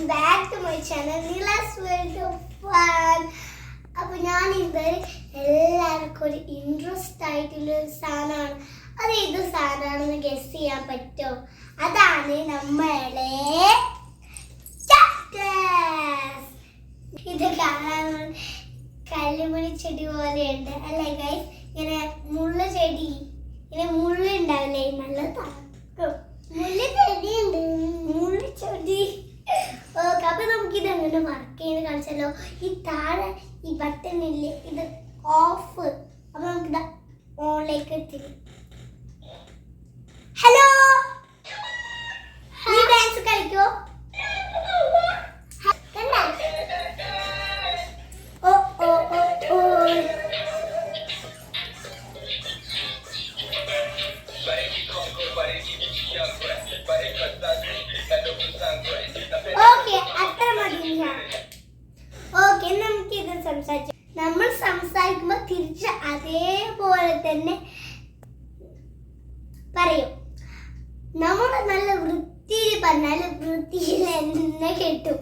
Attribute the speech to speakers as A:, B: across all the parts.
A: back to my channel Nila's World of Fun. അപ്പോൾ ഞാൻ ഇന്ന് എല്ലാവർക്കും ഒരു ഇൻട്രസ്റ്റ് ആയിട്ടുള്ള സാധനമാണ്. അത് ഏത് സാധനമാണെന്ന് ഗസ് ചെയ്യാൻ പറ്റുമോ? അതാണ് നമ്മളെ cactus. ഇത് കാണാൻ കല്ലുമണി ചെടി പോലെയുണ്ട് അല്ലേ ഗൈസ്? ഇങ്ങനെ മുള്ള ചെടി, ഇങ്ങനെ മുള്ളുണ്ടാവില്ലേ, നല്ല തണുക്കും മുള്ളിച്ചെടി. ഓക്കെ, അപ്പൊ നമുക്കിത് എങ്ങനെ വർക്ക് ചെയ്ത് കാണിച്ചാലോ? ഈ താഴെ ഈ ബട്ടൺ ഇല്ലേ, ഇത് ഓഫ്. അപ്പൊ നമുക്കിത് ഓണിലേക്ക് എത്തി. ഹലോ, നീ ഡാൻസ് കളിക്കോ? ഓ ഓ ഓ ഓ ഓക്കെ, അത്ര മതി. ഓക്കെ, നമുക്ക് ഇത് സംസാരിച്ചു. നമ്മൾ സംസാരിക്കുമ്പോൾ തിരിച്ച് അതേപോലെ തന്നെ പറയും. നമ്മൾ നല്ല വൃത്തിയിൽ പറഞ്ഞാൽ വൃത്തിയിൽ എന്നെ കിട്ടും.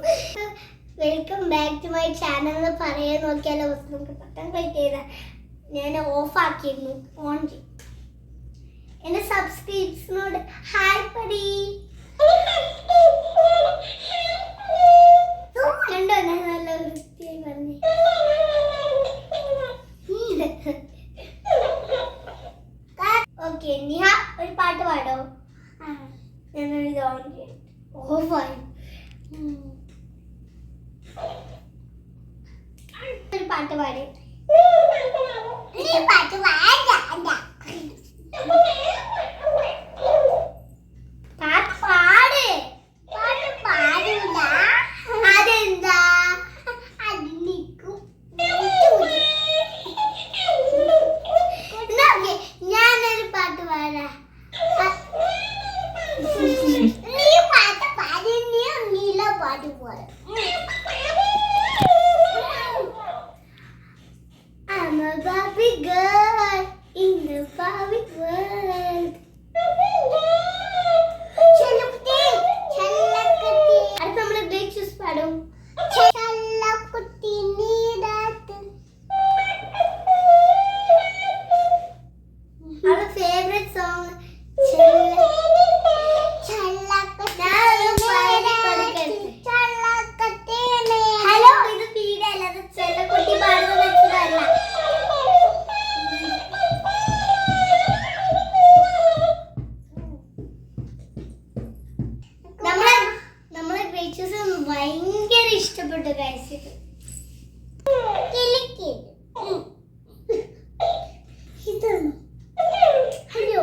A: Welcome back to my channel എന്ന് പറയാൻ നോക്കിയാലോ? നമുക്ക് ബട്ടൺ ക്ലിക്ക് ചെയ്താൽ ഞാൻ ഓഫ് ആക്കിയിരുന്നു, ഓൺ ചെയ്യും. എന്റെ സബ്സ്ക്രൈബേഴ്സിനോട് ഹായ് പടി. കണ്ടോ ഞാൻ നല്ല വൃത്തിയായി പറഞ്ഞു. ഓക്കെ നിഹ, ഒരു പാട്ട് പാടോ? ഞാനൊരു ഓൺ ചെയ്യും, ഓഫായി. ഒരു പാട്ട് പാടി. പാട്ട് പാട്ട് പാട്. പാട്ട് പാടില്ല, അതെന്താ? ഞാനൊരു പാട്ട് പാടാം. നീ പാട്ട് പാടി, നീല പാട്ട് പാടാം. I'm a Barbie girl in the Barbie world. ചെല്ലക്കുട്ടി, ചെല്ലക്കുട്ടി. അടുത്ത നമ്മള് ബ്രേക്ക് ഷൂസ് പാടും. ചെല്ലക്കുട്ടി നീടാത്ത്. അവളുടെ ഫേവറേറ്റ് സോങ് ഹലോ, ഇത് പീഡല്ല, അത് ചെല്ലക്കുട്ടി പാടുന്ന വെച്ചതല്ല. നമ്മളെ ഗ്രേച്ചസ് ഭയങ്കര ഇഷ്ടപ്പെട്ടു ഗൈസ്. ഇതാണ് ഹലോ.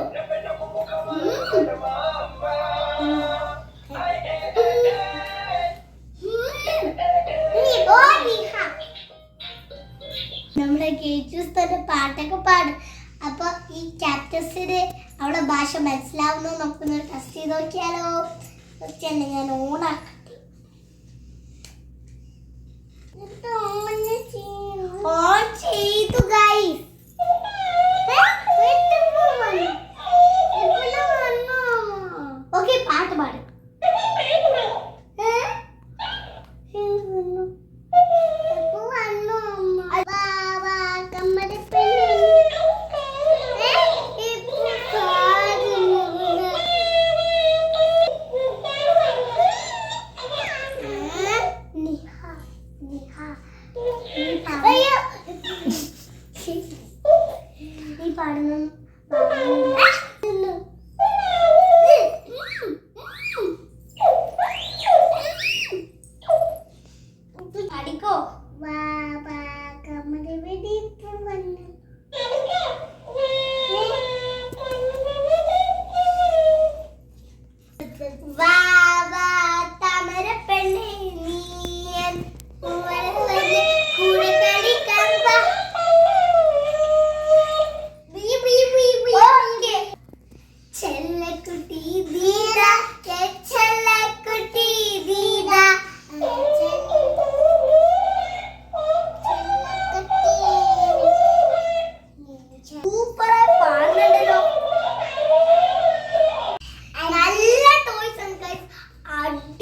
A: നമ്മുടെ കേച്ചൂസ് തന്നെ പാട്ടൊക്കെ പാടും. അപ്പൊ ഈ ക്യാപ്റ്റസിന് അവളുടെ ഭാഷ മനസ്സിലാവുന്നു. നമുക്കൊന്ന് ടെസ്റ്റ് ചെയ്ത് നോക്കിയാലോ? ഞാൻ ഓണാക്കട്ടെ. ഓൺ ചെയ്തു ഗൈസ്. ഓക്കെ, പാട്ട് പാടും.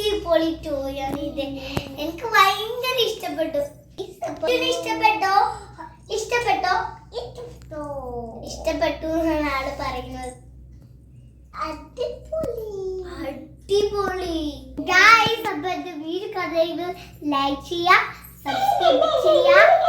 A: അടിപൊളി ടോയാണ് ഇത്. എനിക്ക് ഭയങ്കര ഇഷ്ടപ്പെട്ടു. ഇഷ്ടപ്പെട്ടോ? ഇഷ്ടപ്പെട്ടു എന്നാണ് ആള് പറയുന്നത്. അടിപൊളി ഗായ്സ്. അപ്പൊ എന്റെ വീഡിയോ കഥയിൽ ലൈക്ക് ചെയ്യുക, സബ്സ്ക്രൈബ് ചെയ്യുക.